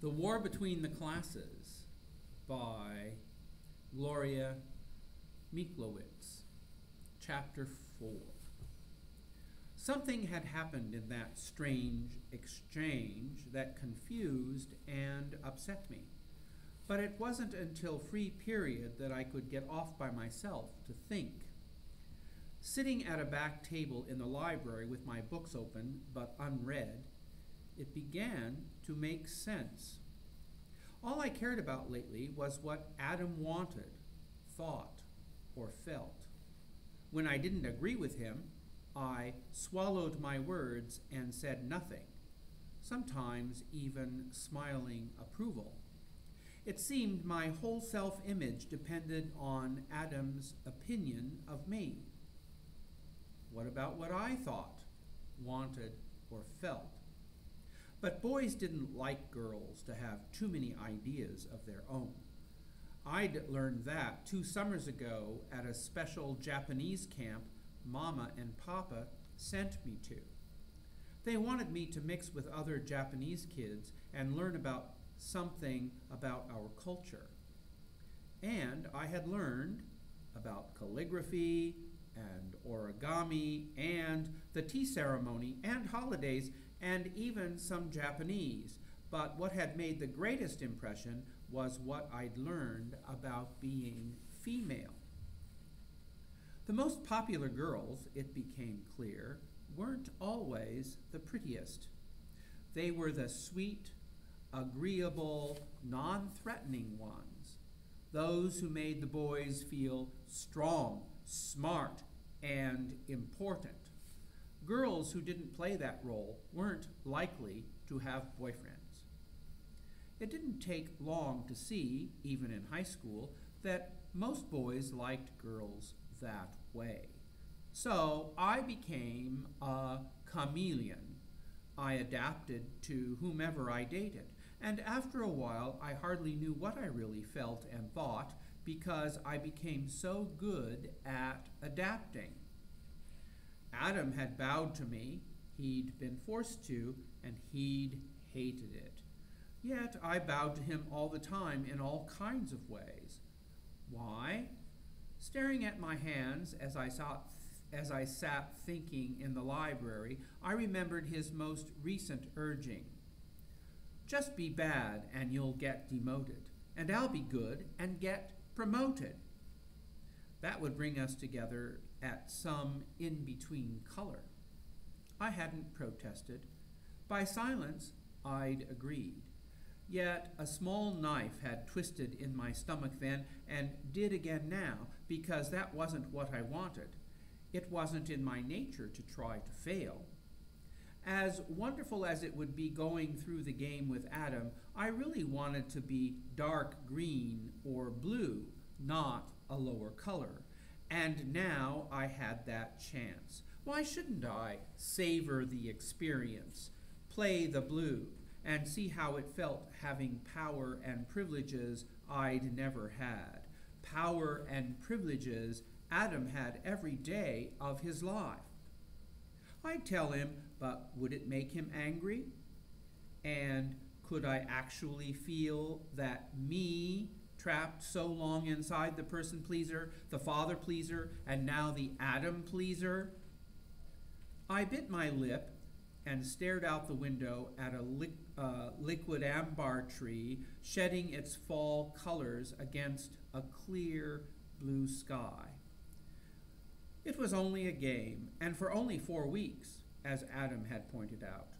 The War Between the Classes by Gloria Miklowitz. Chapter 4. Something had happened in that strange exchange that confused and upset me. But it wasn't until free period that I could get off by myself to think. Sitting at a back table in the library with my books open but unread, it began to make sense. All I cared about lately was what Adam wanted, thought, or felt. When I didn't agree with him, I swallowed my words and said nothing, sometimes even smiling approval. It seemed my whole self-image depended on Adam's opinion of me. What about what I thought, wanted, or felt? But boys didn't like girls to have too many ideas of their own. I'd learned that 2 summers ago at a special Japanese camp Mama and Papa sent me to. They wanted me to mix with other Japanese kids and learn about something about our culture. And I had learned about calligraphy and origami and the tea ceremony and holidays and even some Japanese. But what had made the greatest impression was what I'd learned about being female. The most popular girls, it became clear, weren't always the prettiest. They were the sweet, agreeable, non-threatening ones, those who made the boys feel strong, smart, and important. Girls who didn't play that role weren't likely to have boyfriends. It didn't take long to see, even in high school, that most boys liked girls that way. So I became a chameleon. I adapted to whomever I dated, and after a while I hardly knew what I really felt and thought because I became so good at adapting. Adam had bowed to me, he'd been forced to, and he'd hated it. Yet I bowed to him all the time in all kinds of ways. Why? Staring at my hands as I sat thinking in the library, I remembered his most recent urging. Just be bad and you'll get demoted, and I'll be good and get promoted. That would bring us together at some in-between color. I hadn't protested. By silence, I'd agreed. Yet a small knife had twisted in my stomach then and did again now, because that wasn't what I wanted. It wasn't in my nature to try to fail. As wonderful as it would be going through the game with Adam, I really wanted to be dark green or blue, not a lower color. And now I had that chance. Why shouldn't I savor the experience, play the blue, and see how it felt having power and privileges I'd never had? Power and privileges Adam had every day of his life. I'd tell him, but would it make him angry? And could I actually feel that me, trapped so long inside the person pleaser, the father pleaser, and now the Adam pleaser? I bit my lip and stared out the window at a liquid ambar tree shedding its fall colors against a clear blue sky. It was only a game, and for only 4 weeks, as Adam had pointed out.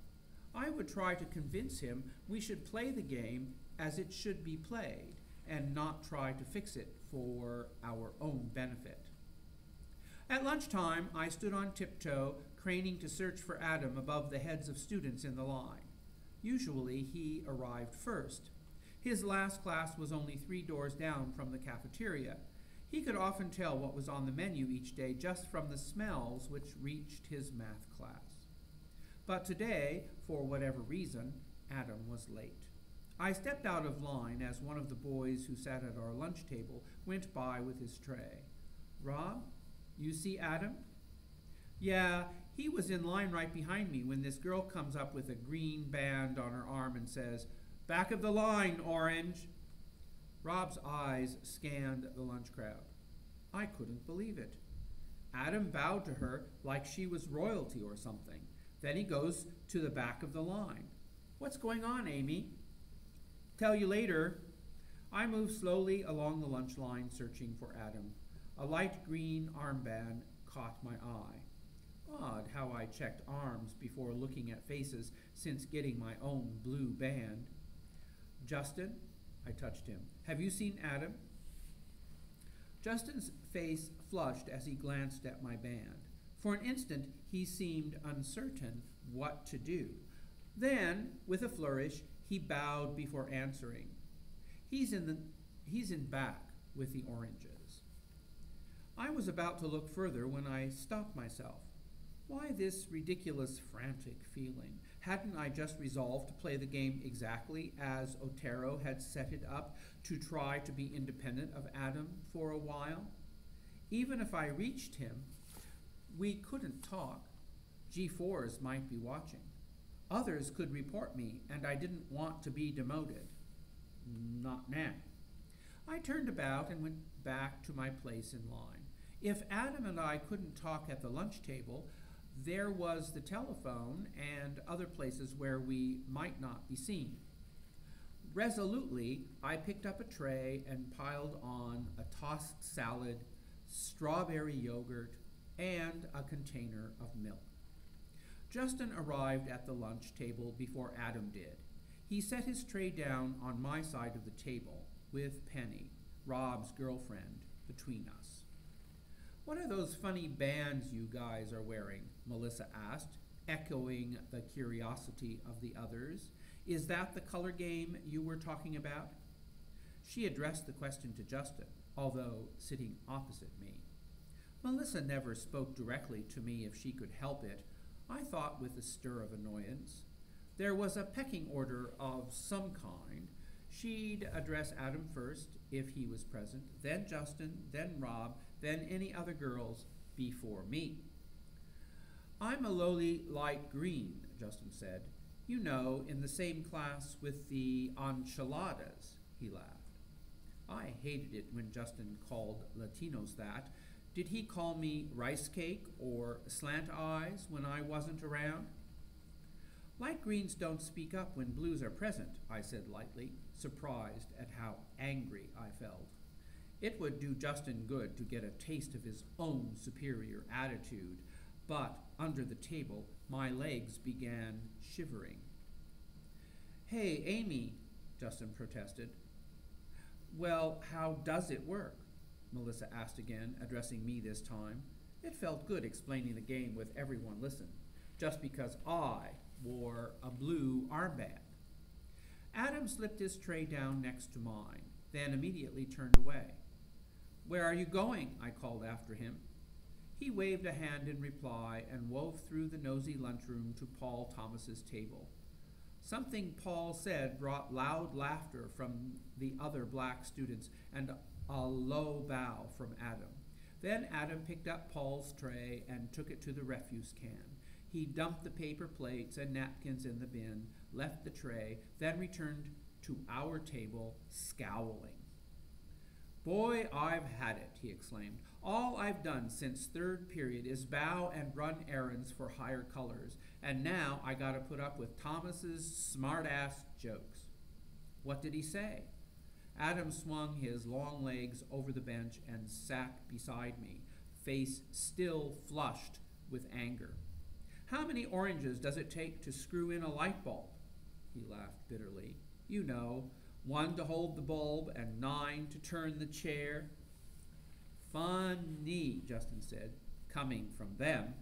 I would try to convince him we should play the game as it should be played, and not try to fix it for our own benefit. At lunchtime, I stood on tiptoe, craning to search for Adam above the heads of students in the line. Usually, he arrived first. His last class was only 3 doors down from the cafeteria. He could often tell what was on the menu each day just from the smells which reached his math class. But today, for whatever reason, Adam was late. I stepped out of line as one of the boys who sat at our lunch table went by with his tray. "Rob, you see Adam?" "Yeah, he was in line right behind me when this girl comes up with a green band on her arm and says, Back of the line, Orange. Rob's eyes scanned the lunch crowd. I couldn't believe it. Adam bowed to her like she was royalty or something. Then he goes to the back of the line. What's going on, Amy? Tell you later. I moved slowly along the lunch line, searching for Adam. A light green armband caught my eye. Odd how I checked arms before looking at faces since getting my own blue band. Justin, I touched him. Have you seen Adam? Justin's face flushed as he glanced at my band. For an instant, he seemed uncertain what to do. Then, with a flourish, he bowed before answering. He's in back with the oranges. I was about to look further when I stopped myself. Why this ridiculous, frantic feeling? Hadn't I just resolved to play the game exactly as Otero had set it up, to try to be independent of Adam for a while? Even if I reached him, we couldn't talk. G4s might be watching. Others could report me, and I didn't want to be demoted. Not now. I turned about and went back to my place in line. If Adam and I couldn't talk at the lunch table, there was the telephone and other places where we might not be seen. Resolutely, I picked up a tray and piled on a tossed salad, strawberry yogurt, and a container of milk. Justin arrived at the lunch table before Adam did. He set his tray down on my side of the table, with Penny, Rob's girlfriend, between us. What are those funny bands you guys are wearing? Melissa asked, echoing the curiosity of the others. Is that the color game you were talking about? She addressed the question to Justin, although sitting opposite me. Melissa never spoke directly to me if she could help it, I thought with a stir of annoyance. There was a pecking order of some kind. She'd address Adam first, if he was present, then Justin, then Rob, then any other girls before me. I'm a lowly light green, Justin said. You know, in the same class with the enchiladas, he laughed. I hated it when Justin called Latinos that. Did he call me rice cake or slant eyes when I wasn't around? Light greens don't speak up when blues are present, I said lightly, surprised at how angry I felt. It would do Justin good to get a taste of his own superior attitude, but under the table my legs began shivering. Hey, Amy, Justin protested. Well, how does it work? Melissa asked again, addressing me this time. It felt good explaining the game with everyone listening, just because I wore a blue armband. Adam slipped his tray down next to mine, then immediately turned away. Where are you going? I called after him. He waved a hand in reply and wove through the nosy lunchroom to Paul Thomas's table. Something Paul said brought loud laughter from the other black students and a low bow from Adam. Then Adam picked up Paul's tray and took it to the refuse can. He dumped the paper plates and napkins in the bin, left the tray, then returned to our table, scowling. Boy, I've had it, he exclaimed. All I've done since third period is bow and run errands for higher colors, and now I gotta put up with Thomas's smart-ass jokes. What did he say? Adam swung his long legs over the bench and sat beside me, face still flushed with anger. How many oranges does it take to screw in a light bulb? He laughed bitterly. You know, 1 to hold the bulb and 9 to turn the chair. Funny, Justin said, coming from them.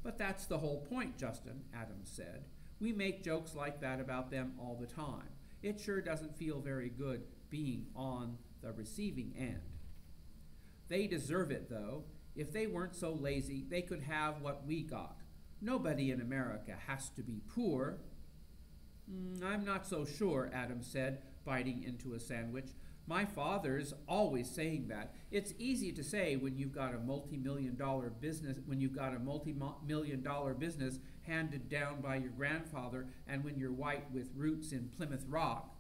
But that's the whole point, Justin, Adam said. We make jokes like that about them all the time. It sure doesn't feel very good being on the receiving end. They deserve it, though. If they weren't so lazy, they could have what we got. Nobody in America has to be poor. I'm not so sure, Adam said, biting into a sandwich. My father's always saying that. It's easy to say when you've got a multi-million dollar business, handed down by your grandfather, and when you're white with roots in Plymouth Rock.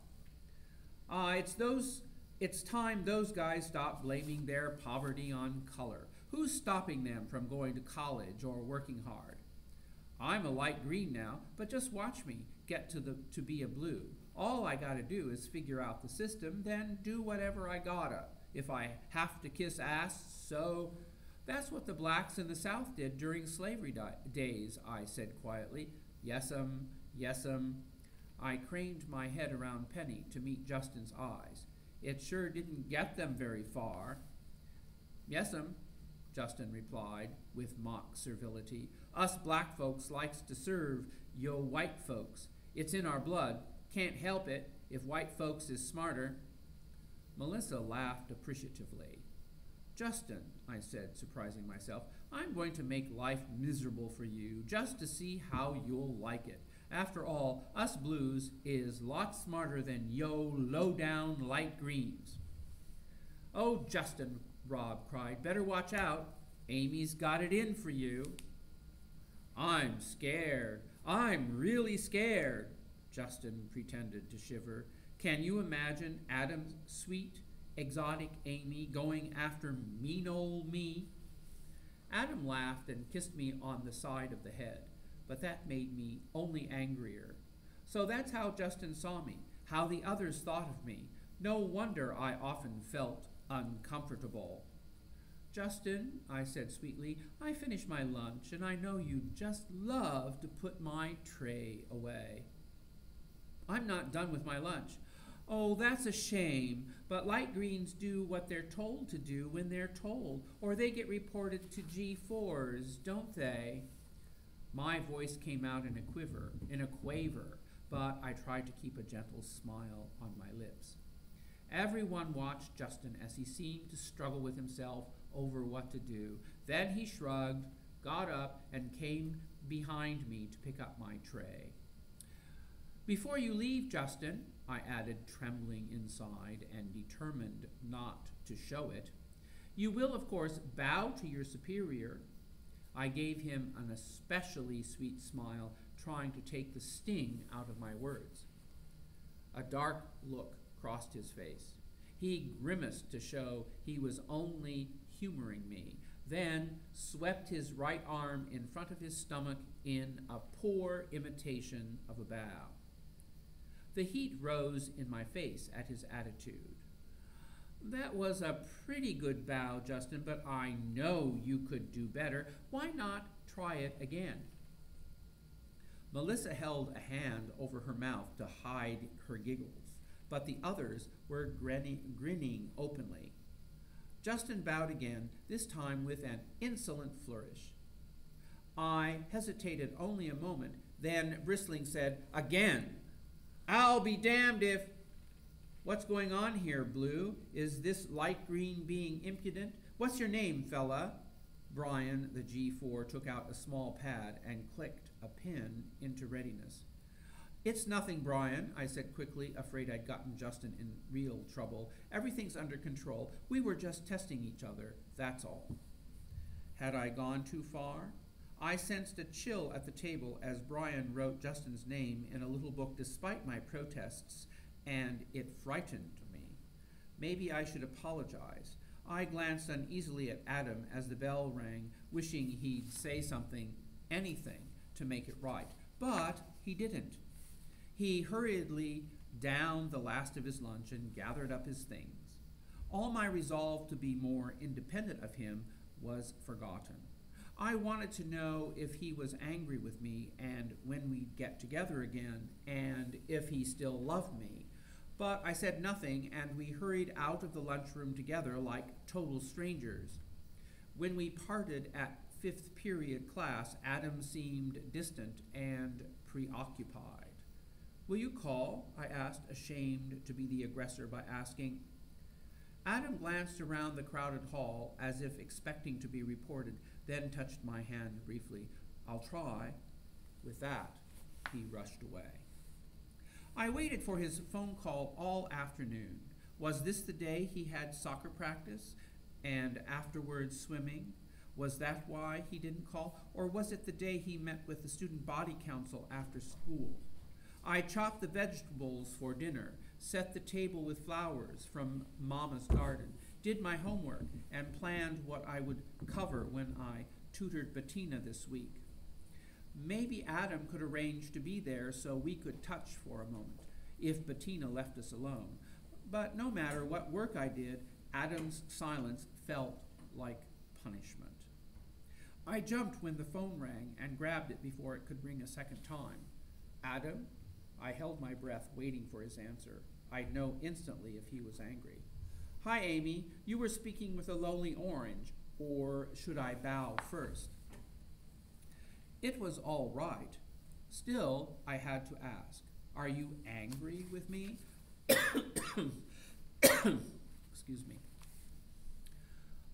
It's time those guys stop blaming their poverty on color. Who's stopping them from going to college or working hard? I'm a light green now, but just watch me get to be a blue. All I gotta do is figure out the system, then do whatever I gotta. If I have to kiss ass, so that's what the blacks in the South did during slavery days, I said quietly. Yes'm, yes'm. I craned my head around Penny to meet Justin's eyes. It sure didn't get them very far. Yes'm, Justin replied with mock servility. Us black folks likes to serve yo white folks. It's in our blood. Can't help it if white folks is smarter. Melissa laughed appreciatively. Justin, I said, surprising myself, I'm going to make life miserable for you just to see how you'll like it. After all, us blues is lots smarter than yo low-down light greens. Oh, Justin, Rob cried, better watch out. Amy's got it in for you. I'm scared. I'm really scared. Justin pretended to shiver. Can you imagine Adam's sweet, exotic Amy going after mean old me? Adam laughed and kissed me on the side of the head, but that made me only angrier. So that's how Justin saw me, how the others thought of me. No wonder I often felt uncomfortable. Justin, I said sweetly, I finished my lunch, and I know you'd just love to put my tray away. I'm not done with my lunch. Oh, that's a shame, but light greens do what they're told to do when they're told, or they get reported to G4s, don't they? My voice came out in a quaver, but I tried to keep a gentle smile on my lips. Everyone watched Justin as he seemed to struggle with himself over what to do. Then he shrugged, got up, and came behind me to pick up my tray. Before you leave, Justin, I added, trembling inside and determined not to show it, you will, of course, bow to your superior. I gave him an especially sweet smile, trying to take the sting out of my words. A dark look crossed his face. He grimaced to show he was only humoring me, then swept his right arm in front of his stomach in a poor imitation of a bow. The heat rose in my face at his attitude. That was a pretty good bow, Justin, but I know you could do better. Why not try it again? Melissa held a hand over her mouth to hide her giggles, but the others were grinning openly. Justin bowed again, this time with an insolent flourish. I hesitated only a moment, then, bristling, said, Again! I'll be damned if... What's going on here, Blue? Is this light green being impudent? What's your name, fella? Brian, the G4, took out a small pad and clicked a pen into readiness. It's nothing, Brian, I said quickly, afraid I'd gotten Justin in real trouble. Everything's under control. We were just testing each other, that's all. Had I gone too far? I sensed a chill at the table as Brian wrote Justin's name in a little book despite my protests, and it frightened me. Maybe I should apologize. I glanced uneasily at Adam as the bell rang, wishing he'd say something, anything, to make it right. But he didn't. He hurriedly downed the last of his lunch and gathered up his things. All my resolve to be more independent of him was forgotten. I wanted to know if he was angry with me and when we'd get together again and if he still loved me. But I said nothing, and we hurried out of the lunchroom together like total strangers. When we parted at fifth period class, Adam seemed distant and preoccupied. Will you call? I asked, ashamed to be the aggressor by asking. Adam glanced around the crowded hall as if expecting to be reported, then touched my hand briefly. I'll try. With that, he rushed away. I waited for his phone call all afternoon. Was this the day he had soccer practice and afterwards swimming? Was that why he didn't call? Or was it the day he met with the student body council after school? I chopped the vegetables for dinner, set the table with flowers from Mama's garden, did my homework, and planned what I would cover when I tutored Bettina this week. Maybe Adam could arrange to be there so we could touch for a moment, if Bettina left us alone. But no matter what work I did, Adam's silence felt like punishment. I jumped when the phone rang and grabbed it before it could ring a second time. Adam? I held my breath, waiting for his answer. I'd know instantly if he was angry. Hi, Amy. You were speaking with a lonely orange. Or should I bow first? It was all right. Still, I had to ask, are you angry with me? Excuse me.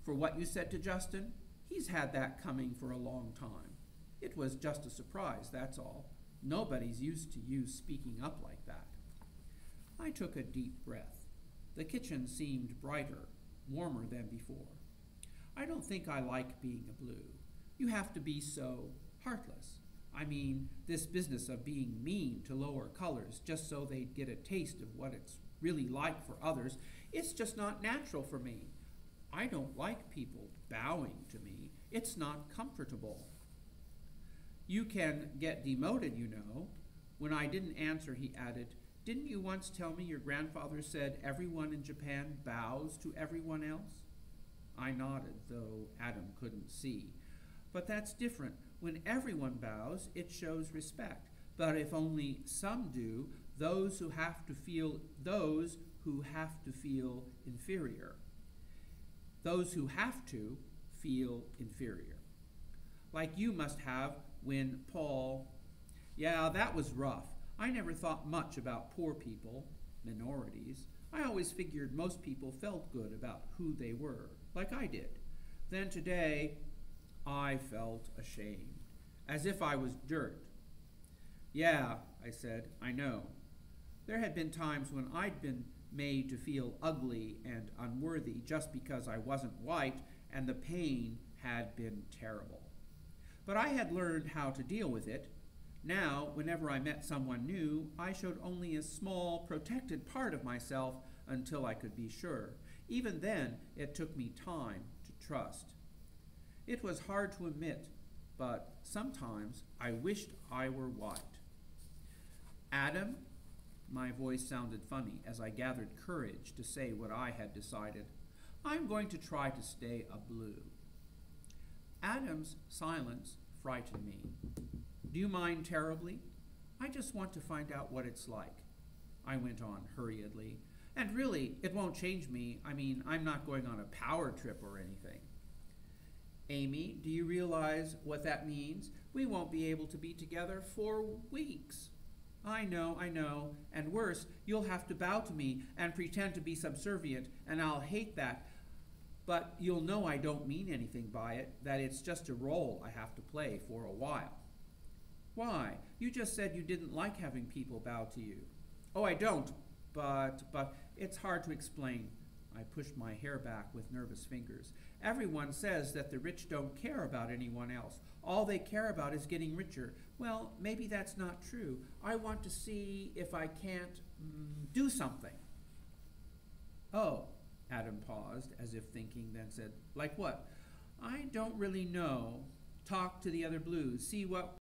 For what you said to Justin? He's had that coming for a long time. It was just a surprise, that's all. Nobody's used to you speaking up like that. I took a deep breath. The kitchen seemed brighter, warmer than before. I don't think I like being a blue. You have to be so heartless. I mean, this business of being mean to lower colors just so they'd get a taste of what it's really like for others, it's just not natural for me. I don't like people bowing to me. It's not comfortable. You can get demoted, you know. When I didn't answer, he added, didn't you once tell me your grandfather said everyone in Japan bows to everyone else? I nodded, though Adam couldn't see. But that's different. When everyone bows, it shows respect. But if only some do, those who have to feel inferior. Those who have to feel inferior. Like you must have when Paul... Yeah, that was rough. I never thought much about poor people, minorities. I always figured most people felt good about who they were, like I did. Then today, I felt ashamed, as if I was dirt. Yeah, I said, I know. There had been times when I'd been made to feel ugly and unworthy just because I wasn't white, and the pain had been terrible. But I had learned how to deal with it. Now, whenever I met someone new, I showed only a small, protected part of myself until I could be sure. Even then, it took me time to trust. It was hard to admit, but sometimes I wished I were white. Adam, my voice sounded funny as I gathered courage to say what I had decided. I'm going to try to stay a blue. Adam's silence frightened me. Do you mind terribly? I just want to find out what it's like. I went on hurriedly. And really, it won't change me. I mean, I'm not going on a power trip or anything. Amy, do you realize what that means? We won't be able to be together for weeks. I know, and worse, you'll have to bow to me and pretend to be subservient, and I'll hate that. But you'll know I don't mean anything by it, that it's just a role I have to play for a while. Why? You just said you didn't like having people bow to you. Oh, I don't, but it's hard to explain. I pushed my hair back with nervous fingers. Everyone says that the rich don't care about anyone else. All they care about is getting richer. Well, maybe that's not true. I want to see if I can't do something. Oh, Adam paused, as if thinking, then said, like what? I don't really know. Talk to the other blues, see what